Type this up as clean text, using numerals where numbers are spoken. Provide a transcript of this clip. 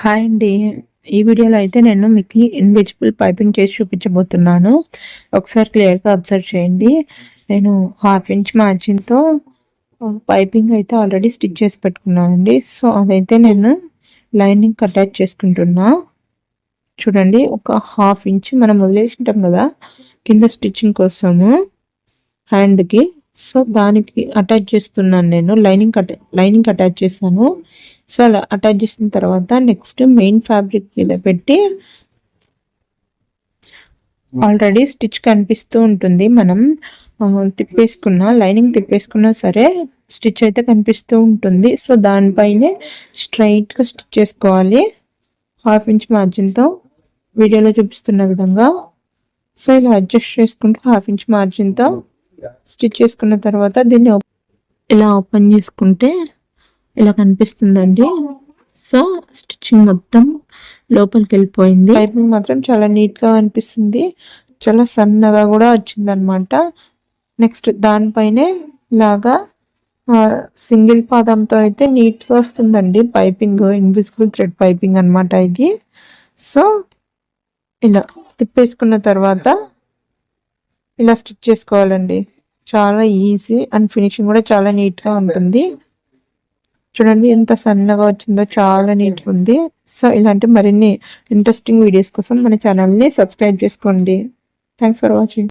Hi అండి. ఈ వీడియోలో అయితే నేను మీకు ఇన్విజిబుల్ పైపింగ్ చేసి చూపించబోతున్నాను. ఒకసారి క్లియర్గా అబ్జర్వ్ చేయండి. నేను 1/2 ఇంచ్ మార్జిన్తో పైపింగ్ అయితే ఆల్రెడీ స్టిచ్ చేసి పెట్టుకున్నానండి. సో అదైతే నేను లైనింగ్ అటాచ్ చేసుకుంటున్నా. చూడండి, ఒక 1/2 ఇంచ్ మనం వదిలేసింటాం కదా కింద స్టిచ్చింగ్ కోసము హ్యాండ్కి. సో దానికి అటాచ్ చేస్తున్నాను నేను. లైనింగ్ అటాచ్ చేస్తాను. సో అలా అటాచ్ చేసిన తర్వాత నెక్స్ట్ మెయిన్ ఫ్యాబ్రిక్ మీద పెట్టి ఆల్రెడీ స్టిచ్ కనిపిస్తూ ఉంటుంది. మనం లైనింగ్ తిప్పేసుకున్నా సరే స్టిచ్ అయితే కనిపిస్తూ ఉంటుంది. సో దానిపైనే స్ట్రైట్గా స్టిచ్ చేసుకోవాలి 1/2 ఇంచ్ మార్జిన్తో, వీడియోలో చూపిస్తున్న విధంగా. సో ఇలా అడ్జస్ట్ చేసుకుంటూ 1/2 ఇంచ్ మార్జిన్తో స్టిచ్ చేసుకున్న తర్వాత దీన్ని ఇలా ఓపెన్ చేసుకుంటే ఇలా కనిపిస్తుందండి. సో స్టిచ్చింగ్ మొత్తం లోపలికి వెళ్ళిపోయింది. పైపింగ్ మాత్రం చాలా నీట్గా అనిపిస్తుంది, చాలా సన్నగా కూడా వచ్చింది అనమాట. నెక్స్ట్ దానిపైనే ఇలాగా సింగిల్ పాదంతో అయితే నీట్గా వస్తుందండి పైపింగ్. ఇన్విజిబుల్ థ్రెడ్ పైపింగ్ అనమాట ఇది. సో ఇలా తిప్పేసుకున్న తర్వాత ఇలా స్టిచ్ చేసుకోవాలండి. చాలా ఈజీ అండ్ ఫినిషింగ్ కూడా చాలా నీట్గా ఉంటుంది. చూడండి ఎంత సన్నగా వచ్చిందో, చాలా నీట్గా ఉంది. సో ఇలాంటి మరిన్ని ఇంట్రెస్టింగ్ వీడియోస్ కోసం మన ఛానల్ని సబ్స్క్రైబ్ చేసుకోండి. Thanks for watching.